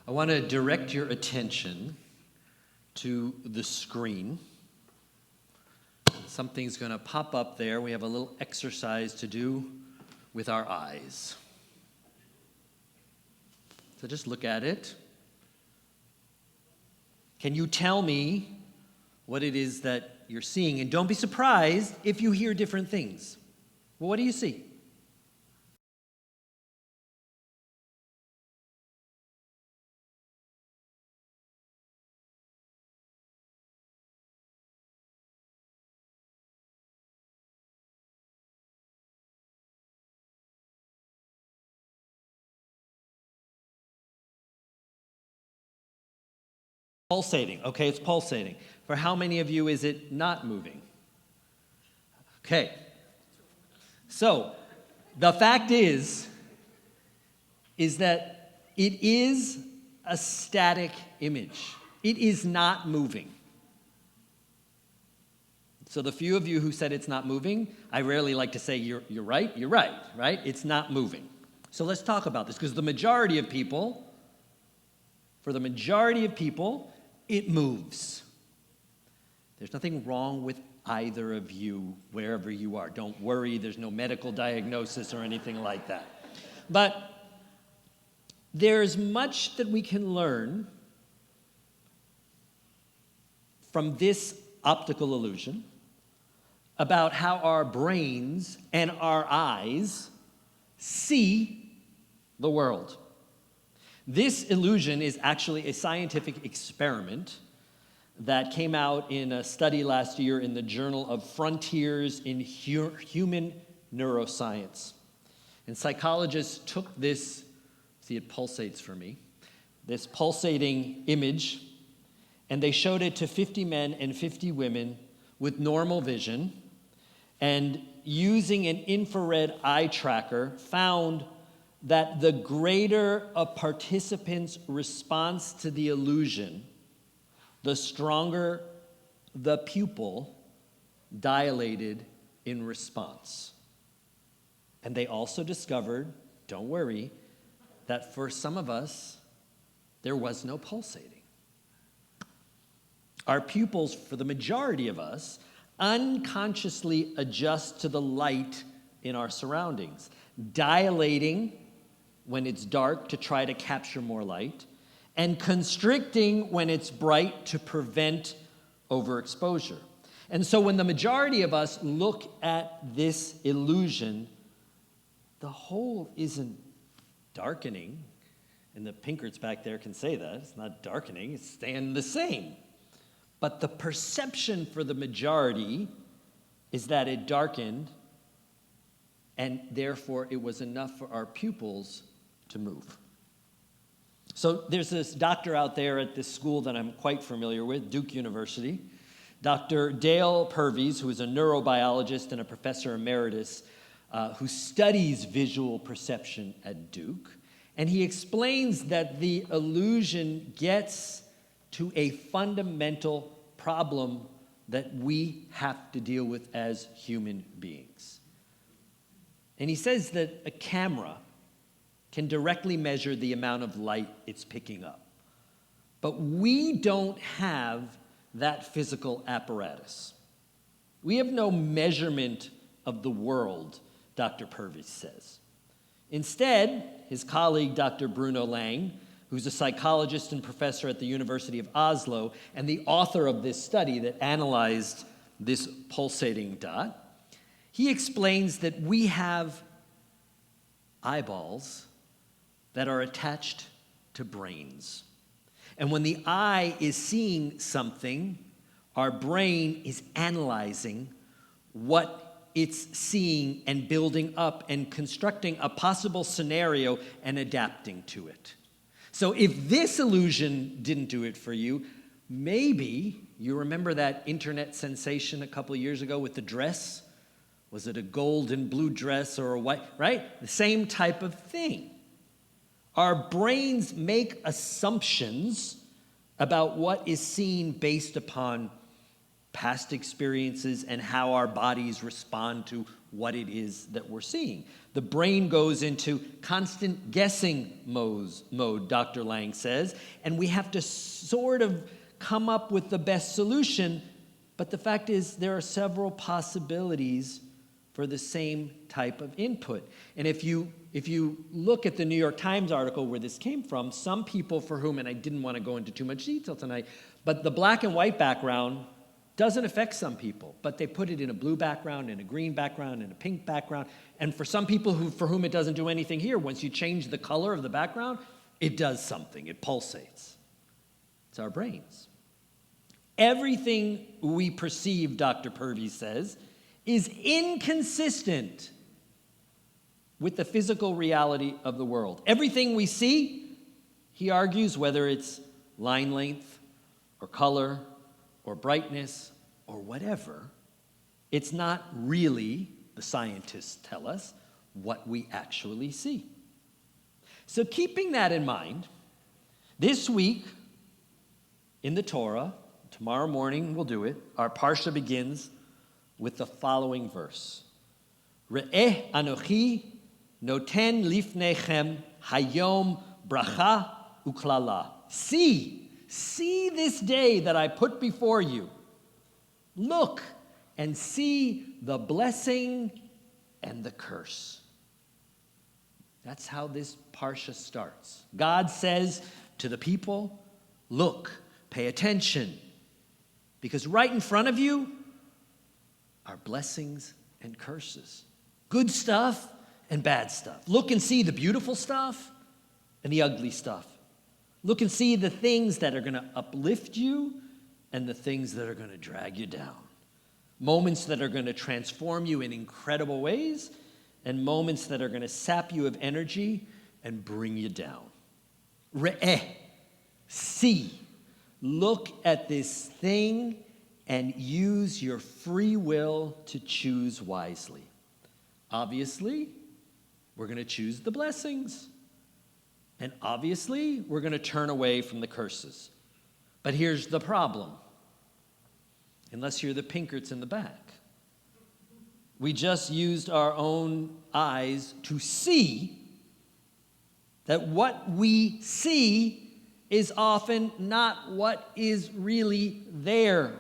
I want to direct your attention to the screen. Something's going to pop up there. We have a little exercise to do with our eyes. So just look at it. Can you tell me what it is that you're seeing? And don't be surprised if you hear different things. Well, what do you see? Pulsating. Okay, it's pulsating. For how many of you is it not moving? Okay. So, the fact is that it is a static image. It is not moving. So the few of you who said it's not moving, I rarely like to say you're right, right? It's not moving. So let's talk about this, because for the majority of people, it moves. There's nothing wrong with either of you, wherever you are. Don't worry, there's no medical diagnosis or anything like that. But there's much that we can learn from this optical illusion about how our brains and our eyes see the world. This illusion is actually a scientific experiment that came out in a study last year in the Journal of Frontiers in Human Neuroscience. And psychologists took this, see it pulsates for me, this pulsating image, and they showed it to 50 men and 50 women with normal vision, and using an infrared eye tracker found that the greater a participant's response to the illusion, the stronger the pupil dilated in response. And they also discovered, don't worry, that for some of us, there was no pulsating. Our pupils, for the majority of us, unconsciously adjust to the light in our surroundings, dilating when it's dark to try to capture more light, and constricting when it's bright to prevent overexposure. And so when the majority of us look at this illusion, the whole isn't darkening, and the Pinkerts back there can say that. It's not darkening, it's staying the same. But the perception for the majority is that it darkened, and therefore it was enough for our pupils to move. So there's this doctor out there at this school that I'm quite familiar with, Duke University, Dr. Dale Purvis, who is a neurobiologist and a professor emeritus who studies visual perception at Duke. And he explains that the illusion gets to a fundamental problem that we have to deal with as human beings. And he says that a camera can directly measure the amount of light it's picking up. But we don't have that physical apparatus. We have no measurement of the world, Dr. Purvis says. Instead, his colleague, Dr. Bruno Lang, who's a psychologist and professor at the University of Oslo and the author of this study that analyzed this pulsating dot, he explains that we have eyeballs that are attached to brains. And when the eye is seeing something, our brain is analyzing what it's seeing and building up and constructing a possible scenario and adapting to it. So if this illusion didn't do it for you, maybe you remember that internet sensation a couple of years ago with the dress? Was it a gold and blue dress or a white, right? The same type of thing. Our brains make assumptions about what is seen based upon past experiences and how our bodies respond to what it is that we're seeing. The brain goes into constant guessing mode, Dr. Lang says, and we have to sort of come up with the best solution. But the fact is, there are several possibilities for the same type of input. And if you look at the New York Times article where this came from, some people for whom, and I didn't want to go into too much detail tonight, but the black and white background doesn't affect some people, but they put it in a blue background, in a green background, in a pink background. And for some people for whom it doesn't do anything here, once you change the color of the background, it does something, it pulsates. It's our brains. Everything we perceive, Dr. Purvey says, is inconsistent with the physical reality of the world. Everything we see, he argues, whether it's line length or color or brightness or whatever, it's not really, the scientists tell us, what we actually see. So keeping that in mind, this week in the Torah, tomorrow morning we'll do it, our Parsha begins with the following verse. Re'eh anochi noten lifnechem hayom bracha uklala. See this day that I put before you. Look and see the blessing and the curse. That's how this Parsha starts. God says to the people, look, pay attention, because right in front of you are blessings and curses. Good stuff and bad stuff. Look and see the beautiful stuff and the ugly stuff. Look and see the things that are going to uplift you and the things that are going to drag you down. Moments that are going to transform you in incredible ways, and moments that are going to sap you of energy and bring you down. Re'eh, see, look at this thing and use your free will to choose wisely. Obviously, we're going to choose the blessings. And obviously, we're going to turn away from the curses. But here's the problem. Unless you're the Pinkerts in the back. We just used our own eyes to see that what we see is often not what is really there.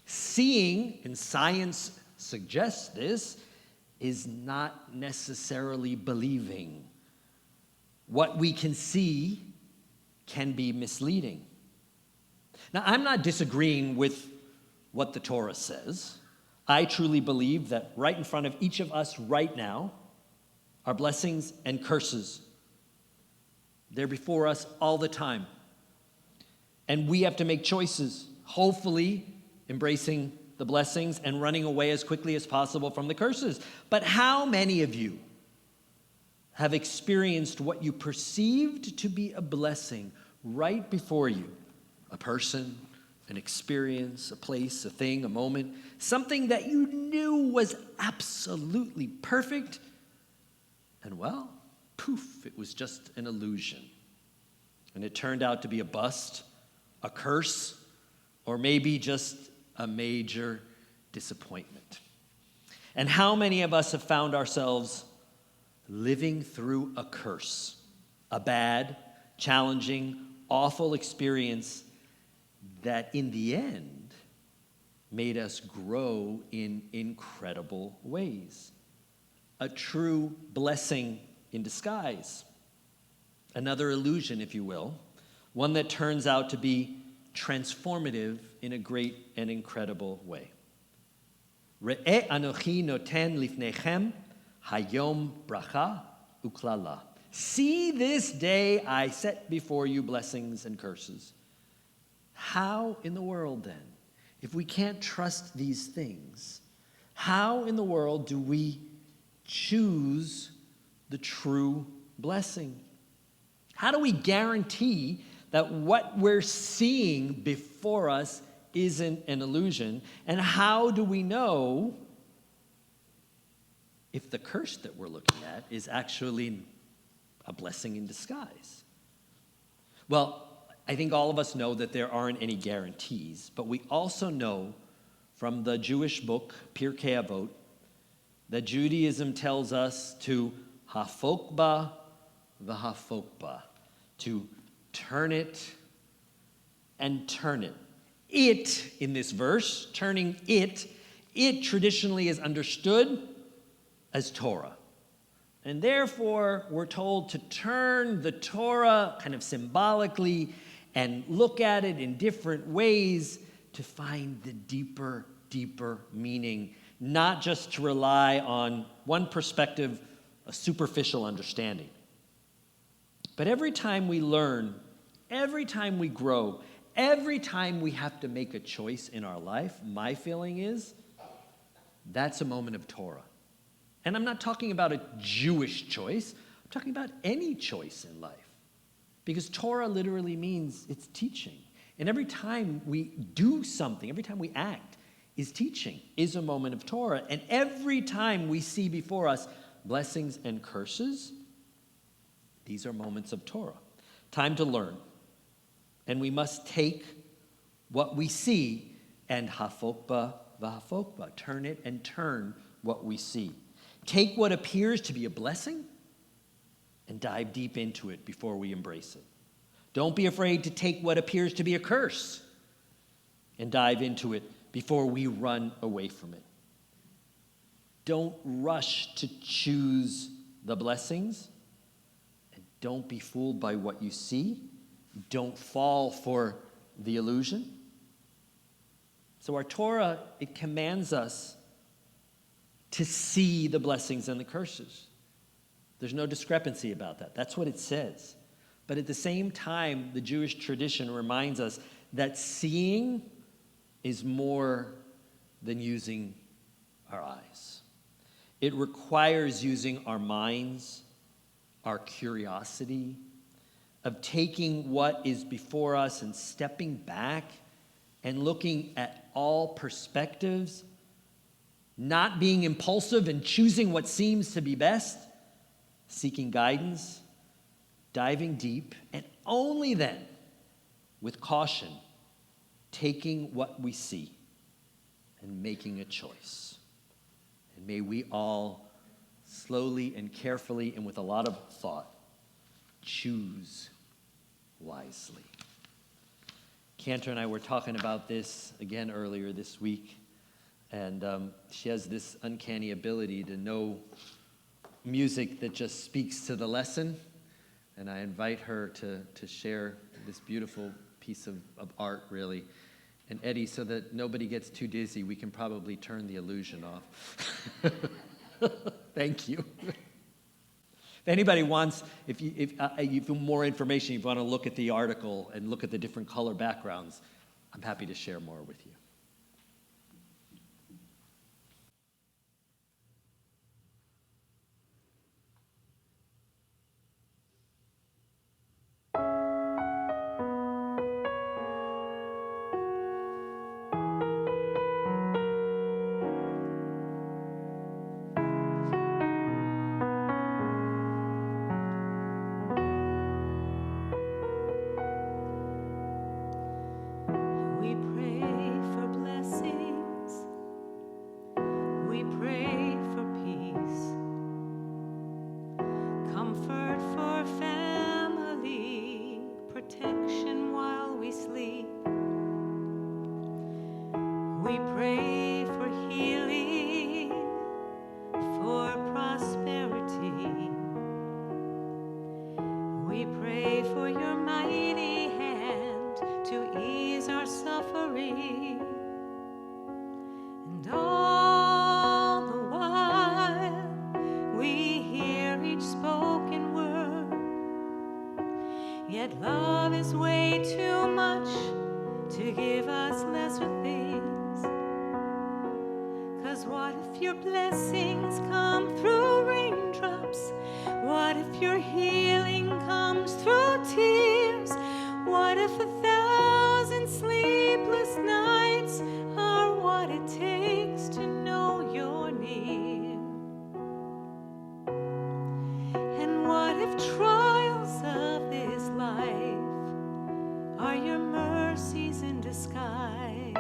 Seeing, and science suggests this, is not necessarily believing. What we can see can be misleading. Now, I'm not disagreeing with what the Torah says. I truly believe that right in front of each of us right now are blessings and curses. They're before us all the time. And we have to make choices, hopefully embracing the blessings and running away as quickly as possible from the curses. But how many of you have experienced what you perceived to be a blessing right before you? A person, an experience, a place, a thing, a moment, something that you knew was absolutely perfect, and well, poof, it was just an illusion. And it turned out to be a bust, a curse, or maybe just a major disappointment. And how many of us have found ourselves living through a curse, a bad, challenging, awful experience that in the end made us grow in incredible ways? A true blessing in disguise. Another illusion, if you will, one that turns out to be transformative in a great and incredible way. Re'eh anochi noten lifnechem hayom bracha uklala. See this day I set before you blessings and curses. How in the world then, if we can't trust these things, how in the world do we choose the true blessing? How do we guarantee that what we're seeing before us isn't an illusion? And how do we know if the curse that we're looking at is actually a blessing in disguise? Well, I think all of us know that there aren't any guarantees, but we also know from the Jewish book, Pirkei Avot, that Judaism tells us to hafokba v'hafokba, to turn it and turn it. It, in this verse, turning it traditionally is understood as Torah. And therefore, we're told to turn the Torah kind of symbolically and look at it in different ways to find the deeper meaning, not just to rely on one perspective, a superficial understanding. But every time we learn, every time we grow, every time we have to make a choice in our life, my feeling is that's a moment of Torah. And I'm not talking about a Jewish choice. I'm talking about any choice in life. Because Torah literally means it's teaching. And every time we do something, every time we act, is teaching, is a moment of Torah. And every time we see before us blessings and curses, these are moments of Torah. Time to learn. And we must take what we see and hafokba v'hafokba, turn it and turn what we see. Take what appears to be a blessing and dive deep into it before we embrace it. Don't be afraid to take what appears to be a curse and dive into it before we run away from it. Don't rush to choose the blessings, and don't be fooled by what you see. Don't fall for the illusion. So our Torah, it commands us to see the blessings and the curses. There's no discrepancy about that. That's what it says. But at the same time, the Jewish tradition reminds us that seeing is more than using our eyes. It requires using our minds, our curiosity, of taking what is before us and stepping back and looking at all perspectives, not being impulsive and choosing what seems to be best, seeking guidance, diving deep, and only then, with caution, taking what we see and making a choice. And may we all slowly and carefully and with a lot of thought choose wisely. Cantor and I were talking about this again earlier this week, and she has this uncanny ability to know music that just speaks to the lesson, and I invite her to share this beautiful piece of art, really. And Eddie, so that nobody gets too dizzy, we can probably turn the illusion off. Thank you. If anybody wants, if you want more information, if you want to look at the article and look at the different color backgrounds, I'm happy to share more with you. Yet love is way too much to give us lesser things. 'Cause what if your blessings come through raindrops? What if your healing comes through tears? What if 1,000 sleepless nights are what it takes to know you're near? And what if trials of this life are your mercies in disguise?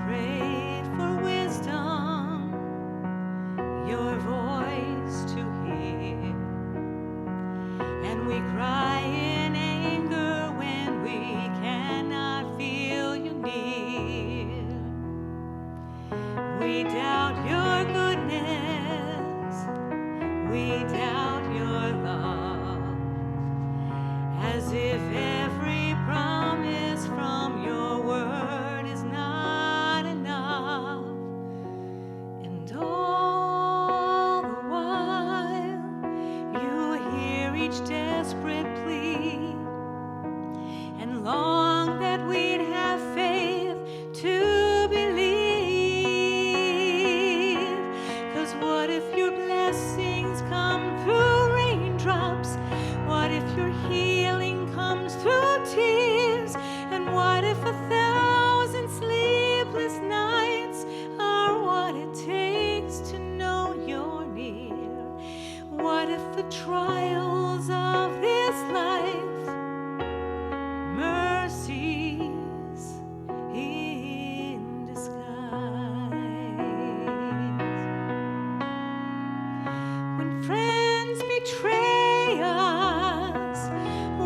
pray for wisdom, your voice to hear. And we cry in anger when we cannot feel you near. We doubt your goodness, we doubt your love, as if every promise from your word is not enough. And all the while, you hear each desperate plea and long that we'd have faith to believe. 'Cause what if your blessings come through raindrops? What if your healing comes through tears? And what if 1,000 sleepless nights are what it takes to know you're near? What if the trials of this life, mercies in disguise? When friends betray us,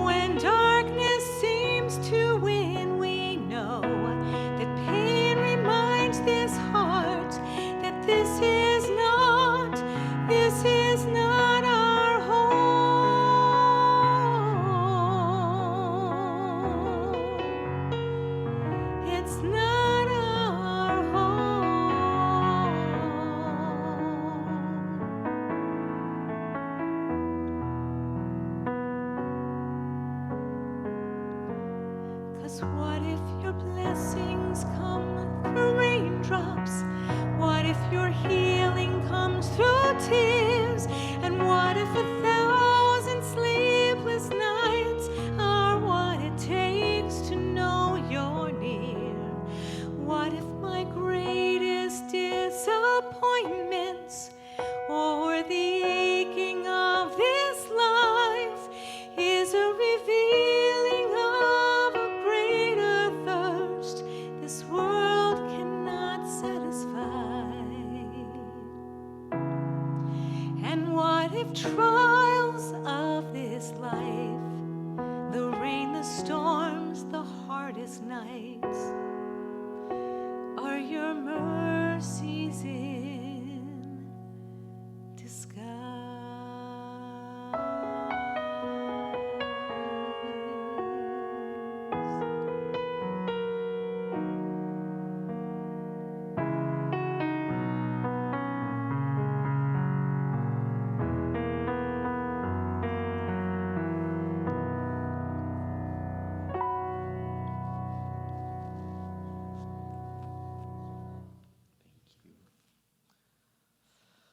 when darkness seems to win, we know that pain reminds this heart that this is not our home. It's not our home. 'Cause what if your blessings come through raindrops? What if your healing comes through tears? And what if 1,000 sleepless nights are what it takes to know you're near? What if my greatest disappointments or the aching of this life is a revealing of a greater thirst this world cannot satisfy? And what if trials